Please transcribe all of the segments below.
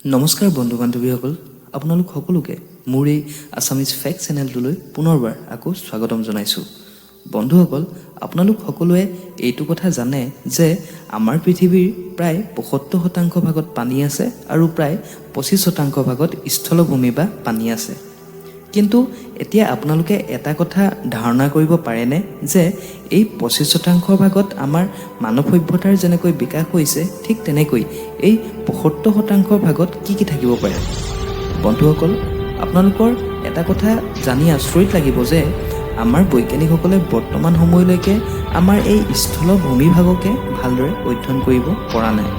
নমস্কাৰ বন্ধু বান্ধৱীসকল, আপোনালোক সকলোকে মোৰ এই আছামিজ ফেক্ট চেনেলটোলৈ পুনৰবাৰ আকৌ স্বাগতম জনাইছোঁ। বন্ধুসকল, আপোনালোক সকলোৱে এইটো কথা জানে যে আমাৰ পৃথিৱীৰ প্ৰায় ৭৫% ভাগত পানী আছে আৰু প্ৰায় ২৫% ভাগত স্থলভূমি বা পানী আছে। কিন্তু এতিয়া আপোনালোকে এটা কথা ধাৰণা কৰিব পাৰেনে যে এই ২৫% ভাগত আমাৰ মানৱ সভ্যতাৰ যেনেকৈ বিকাশ হৈছে, ঠিক তেনেকৈ এই ৭৫% ভাগত কি কি থাকিব পাৰে? বন্ধুসকল, আপোনালোকৰ এটা কথা জানি আচৰিত লাগিব যে আমাৰ বৈজ্ঞানিকসকলে বৰ্তমান সময়লৈকে আমাৰ এই স্থলভূমি ভাগকে ভালদৰে অধ্যয়ন কৰিব পৰা নাই।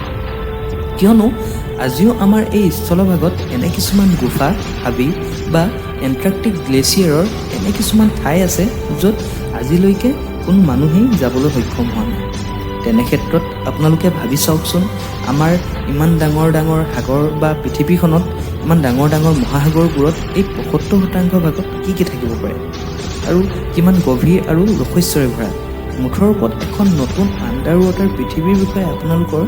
কিয়নো আজিও আমাৰ এই স্থলভাগত এনে কিছুমান গুফা, হাবি বা এণ্টাৰ্কটিক গ্লেচিয়াৰৰ এনে কিছুমান ঠাই আছে য'ত আজিলৈকে কোনো মানুহেই যাবলৈ সক্ষম হোৱা নাই। তেনে ক্ষেত্ৰত আপোনালোকে ভাবি চাওকচোন, আমাৰ ইমান ডাঙৰ ডাঙৰ সাগৰ বা পৃথিৱীখনত ইমান ডাঙৰ ডাঙৰ মহাসাগৰবোৰত এই ৭৫% ভাগত কি কি থাকিব পাৰে আৰু কিমান গভীৰ আৰু ৰহস্যৰে ভৰা। মুঠৰ ওপৰত এখন নতুন আণ্ডাৰ ৱাটাৰ পৃথিৱীৰ বিষয়ে আপোনালোকৰ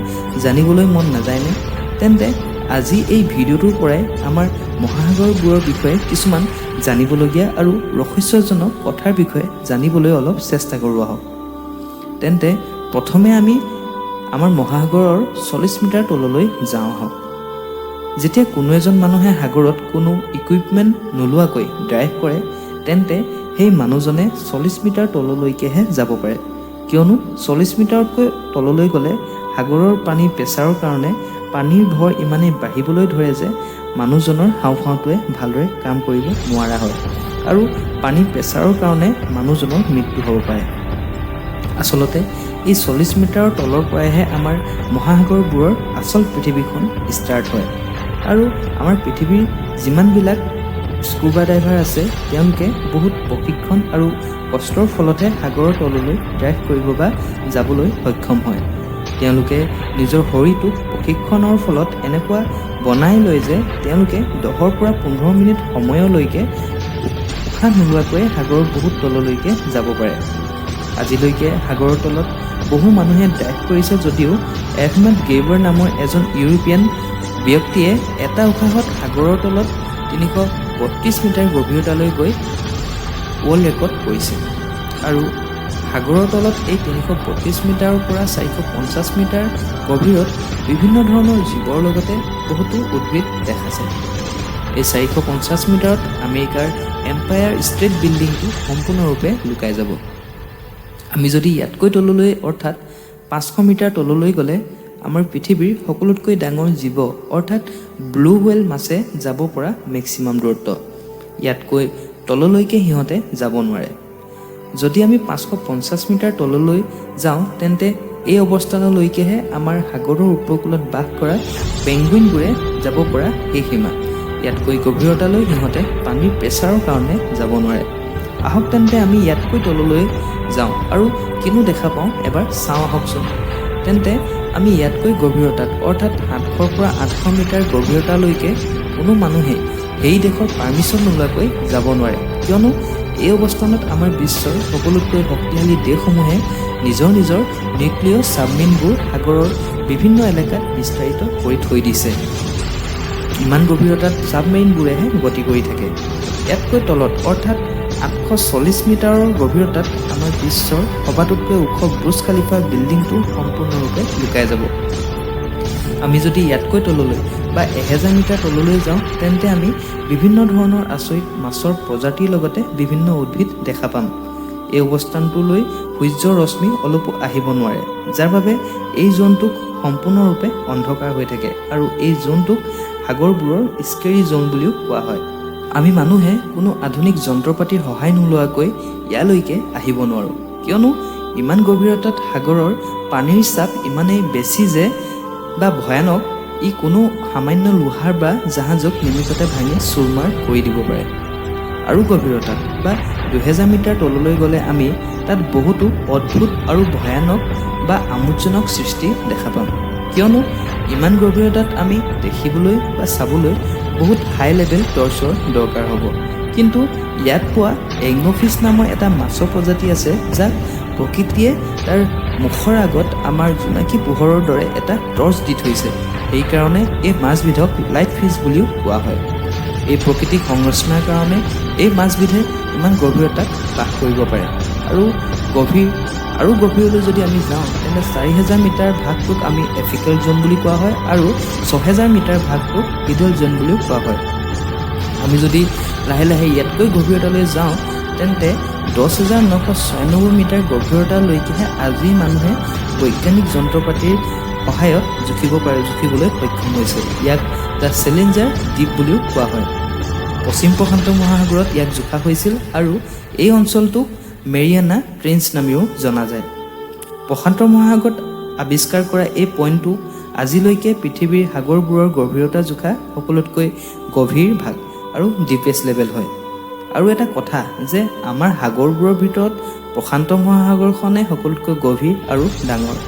জানিবলৈ মন নাযায়নে? তেন্তে আজি এই ভিডিঅ'টোৰ পৰাই আমাৰ মহাসাগৰবোৰৰ বিষয়ে কিছুমান জানিবলগীয়া আৰু ৰহস্যজনক কথাৰ বিষয়ে জানিবলৈ অলপ চেষ্টা কৰোঁ আহক। তেন্তে প্ৰথমে আমি আমাৰ মহাসাগৰৰ ৪০ মিটাৰ তললৈ যাওঁ আহক। যেতিয়া কোনো এজন মানুহে সাগৰত কোনো ইকুইপমেণ্ট নোলোৱাকৈ ড্ৰাইভ কৰে, তেন্তে সেই মানুহজনে ৪০ মিটাৰ তললৈকেহে যাব পাৰে। কিয়নো ৪০ মিটাৰতকৈ তললৈ গ'লে সাগৰৰ পানীৰ প্ৰেছাৰৰ কাৰণে পানীৰ ভৰ ইমানেই বাঢ়িবলৈ ধৰে যে মানুহজনৰ হাওঁফাওঁটোৱে ভালদৰে কাম কৰিব নোৱাৰা হয় আৰু পানীৰ প্ৰেছাৰৰ কাৰণে মানুহজনৰ মৃত্যু হ'ব পাৰে। আচলতে এই ৪০ মিটাৰৰ তলৰ পৰাইহে আমাৰ মহাসাগৰবোৰৰ আচল পৃথিৱীখন ষ্টাৰ্ট হয় আৰু আমাৰ পৃথিৱীৰ যিমানবিলাক স্কুবা ডাইভাৰ আছে, তেওঁলোকে বহুত প্ৰশিক্ষণ আৰু কষ্টৰ ফলতহে সাগৰৰ তললৈ ড্ৰাইভ কৰিব বা যাবলৈ সক্ষম হয়। তেওঁলোকে নিজৰ শৰীৰটোক প্ৰশিক্ষণৰ ফলত এনেকুৱা বনাই লয় যে তেওঁলোকে ১০ৰ পৰা ১৫ মিনিট সময়লৈকে উশাহ নোলোৱাকৈ সাগৰৰ বহুত তললৈকে যাব পাৰে। আজিলৈকে সাগৰৰ তলত বহু মানুহে ড্ৰাইভ কৰিছে যদিও এডমাণ্ড গেইবাৰ নামৰ এজন ইউৰোপীয়ান ব্যক্তিয়ে এটা উশাহত সাগৰৰ তলত ৩৩২ মিটাৰ গভীৰতালৈ গৈ ৱৰ্ল্ড ৰেকৰ্ড কৰিছে। আৰু সাগৰৰ তলত এই ৩৩২ মিটাৰৰ পৰা ৪৫০ মিটাৰ গভীৰত বিভিন্ন ধৰণৰ জীৱৰ লগতে বহুতো উদ্ভিদ দেখা যায়। এই ৪৫০ মিটাৰত আমেৰিকাৰ এম্পায়াৰ ষ্টেট বিল্ডিংটো সম্পূৰ্ণৰূপে লুকাই যাব। আমি যদি ইয়াতকৈ তললৈ অৰ্থাৎ ৫০০ মিটাৰ তললৈ গ'লে আমাৰ পৃথিৱীৰ সকলোতকৈ ডাঙৰ জীৱ অৰ্থাৎ ব্লু হুৱেল মাছে যাব পৰা মেক্সিমাম দূৰত্ব। ইয়াতকৈ তললৈকে সিহঁতে যাব নোৱাৰে। যদি আমি ৫৫০ মিটাৰ তললৈ যাওঁ, তেন্তে এই অৱস্থানলৈকেহে আমাৰ সাগৰৰ উপকূলত বাস কৰা পেংগুইনবোৰে যাব পৰা সেই সীমা। ইয়াতকৈ গভীৰতালৈ সিহঁতে পানীৰ প্ৰেছাৰৰ কাৰণে যাব নোৱাৰে। আহক তেন্তে আমি ইয়াতকৈ তললৈ যাওঁ আৰু কিনো দেখা পাওঁ এবাৰ চাওঁ আহকচোন। তেন্তে আমি ইয়াতকৈ গভীৰতাত অৰ্থাৎ ৭০০ পৰা ৮০০ মিটাৰ গভীৰতালৈকে কোনো মানুহে সেই দেশৰ পাৰ্মিশ্যন নোলোৱাকৈ যাব নোৱাৰে। কিয়নো এই অৱস্থানত আমাৰ বিশ্বৰ সকলোতকৈ শক্তিশালী দেশসমূহে নিজৰ নিজৰ নিউক্লিয়াৰ ছাবমেৰিনবোৰ সাগৰৰ বিভিন্ন এলেকাত বিস্তাৰিত কৰি থৈ দিছে। ইমান গভীৰতাত ছাবমেৰিনবোৰেহে গতি কৰি থাকে। ইয়াতকৈ তলত অৰ্থাৎ ৮৪০ মিটাৰৰ গভীৰতাত আমাৰ বিশ্বৰ সবাতোতকৈ ওখ বুৰ্জ খালিফা বিল্ডিংটো সম্পূৰ্ণৰূপে লুকাই যাব। আমি যদি ইয়াতকৈ তললৈ বা ১০০০ মিটাৰ তললৈ যাওঁ, তেন্তে আমি বিভিন্ন ধৰণৰ আচৰিত মাছৰ প্ৰজাতিৰ লগতে বিভিন্ন উদ্ভিদ দেখা পাম। এই অৱস্থানটোলৈ সূৰ্যৰ ৰশ্মি অলপো আহিব নোৱাৰে, যাৰ বাবে এই জোনটোক সম্পূৰ্ণৰূপে অন্ধকাৰ হৈ থাকে আৰু এই জোনটোক সাগৰবোৰৰ স্কেৰী জোন বুলিও কোৱা হয়। আমি মানুহে কোনো আধুনিক যন্ত্ৰ পাতিৰ সহায় নোলোৱাকৈ ইয়ালৈকে আহিব নোৱাৰোঁ, কিয়নো ইমান গভীৰতাত সাগৰৰ পানীৰ চাপ ইমানেই বেছি যে বা ভয়ানক, ই কোনো সামান্য লোহাৰ বা জাহাজক নিমিষতে ভাঙি চুৰমাৰ কৰি দিব পাৰে। আৰু গভীৰতাত বা ২০০০ মিটাৰ তললৈ গ'লে আমি তাত বহুতো অদ্ভুত আৰু ভয়ানক বা আমোদজনক সৃষ্টি দেখা পাম। কিয়নো ইমান গভীৰতাত আমি দেখিবলৈ বা চাবলৈ বহুত হাই লেভেল টৰ্চৰ দৰকাৰ হ'ব। কিন্তু ইয়াত পোৱা এংগফিছ নামৰ এটা মাছৰ প্ৰজাতি আছে, যাক প্ৰকৃতিয়ে তাৰ মুখৰ আগত আমাৰ জোনাকী পোহৰৰ দৰে এটা টৰ্চ দি থৈছে। সেইকাৰণে এই মাছবিধক লাইট ফিছ বুলিও কোৱা হয়। এই প্ৰকৃতিক সংৰচনাৰ কাৰণে এই মাছবিধে ইমান গভীৰতাত বাস কৰিব পাৰে। আৰু গভীৰলৈ যদি আমি যাওঁ তেন্তে 4000 মিটাৰ ভাগটোক আমি এফিকেল জ'ন বুলি কোৱা হয় আৰু 6000 মিটাৰ ভাগটোক ইডল জ'ন বুলিও কোৱা হয়। আমি যদি লাহে লাহে ইয়াতকৈ গভীৰতালৈ যাওঁ তেন্তে 10,996 মিটাৰ গভীৰতালৈকেহে আজি মানুহে বৈজ্ঞানিক যন্ত্ৰপাতিৰ সহায়ত জুখিবলৈ সক্ষম হৈছে। ইয়াক দ্য চেলেঞ্জাৰ দ্বীপ বুলিও কোৱা হয়। পশ্চিম প্ৰশান্ত মহাসাগৰত ইয়াক জোখা হৈছিল আৰু এই অঞ্চলটোক মেৰিয়ানা ট্ৰেঞ্চ নামেও জনা যায়। প্ৰশান্ত মহাসাগৰত আৱিষ্কাৰ কৰা এই পইণ্টটো আজিলৈকে পৃথিৱীৰ সাগৰবোৰৰ গভীৰতা জোখা সকলোতকৈ গভীৰ ভাগ আৰু ডিপেষ্ট লেভেল হয়। আৰু এটা কথা যে আমাৰ সাগৰবোৰৰ ভিতৰত প্ৰশান্ত মহাসাগৰখনে সকলোতকৈ গভীৰ আৰু ডাঙৰ।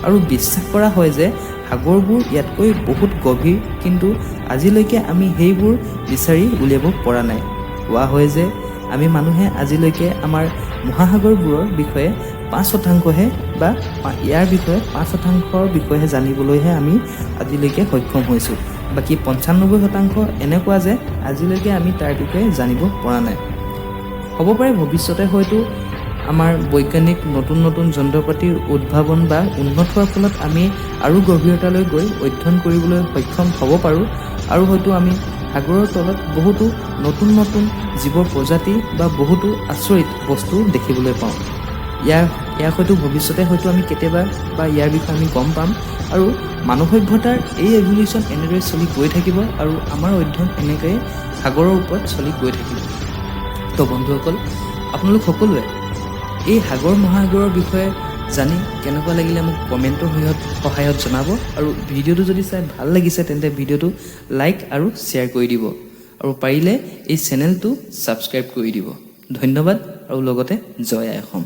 আৰু বিশ্বাস কৰা হয় যে সাগৰবোৰ ইয়াতকৈ বহুত গভীৰ, কিন্তু আজিলৈকে আমি সেইবোৰ বিচাৰি উলিয়াব পৰা নাই। কোৱা হয় যে আমি মানুহে আজিলৈকে আমাৰ মহাসাগৰবোৰৰ বিষয়ে 5%হে বা ইয়াৰ বিষয়ে 5%ৰ বিষয়ে জানিবলৈহে আমি আজিলৈকে সক্ষম হৈছোঁ। বাকী 95% এনেকুৱা যে আজিলৈকে আমি তাৰ বিষয়ে জানিব পৰা নাই। হ'ব পাৰে ভৱিষ্যতে হয়তো আমাৰ বৈজ্ঞানিক নতুন নতুন যন্ত্ৰপাতিৰ উদ্ভাৱন বা উন্নত হোৱাৰ ফলত আমি আৰু গভীৰতালৈ গৈ অধ্যয়ন কৰিবলৈ সক্ষম হ'ব পাৰোঁ আৰু হয়তো আমি সাগৰৰ তলত বহুতো নতুন নতুন জীৱৰ প্ৰজাতি বা বহুতো আচৰিত বস্তু দেখিবলৈ পাওঁ। ইয়াক হয়তো ভৱিষ্যতে হয়তো আমি কেতিয়াবা বা ইয়াৰ বিষয়ে আমি গম পাম আৰু মানৱ সভ্যতাৰ এই এভলিউশ্যন এনেদৰে চলি গৈ থাকিব আৰু আমাৰ অধ্যয়ন এনেকৈয়ে সাগৰৰ ওপৰত চলি গৈ থাকিব। তো বন্ধুসকল, আপোনালোক সকলোৱে এই সাগৰ মহাসাগৰৰ বিষয়ে জানি কেনেকুৱা লাগিলে মোক কমেণ্টৰ সহায়ত জনাব আৰু ভিডিঅ'টো যদি চাই ভাল লাগিছে তেন্তে ভিডিঅ'টো লাইক আৰু শ্বেয়াৰ কৰি দিব আৰু পাৰিলে এই চেনেলটো ছাবস্ক্ৰাইব কৰি দিব। ধন্যবাদ আৰু লগতে জয় আই অসম।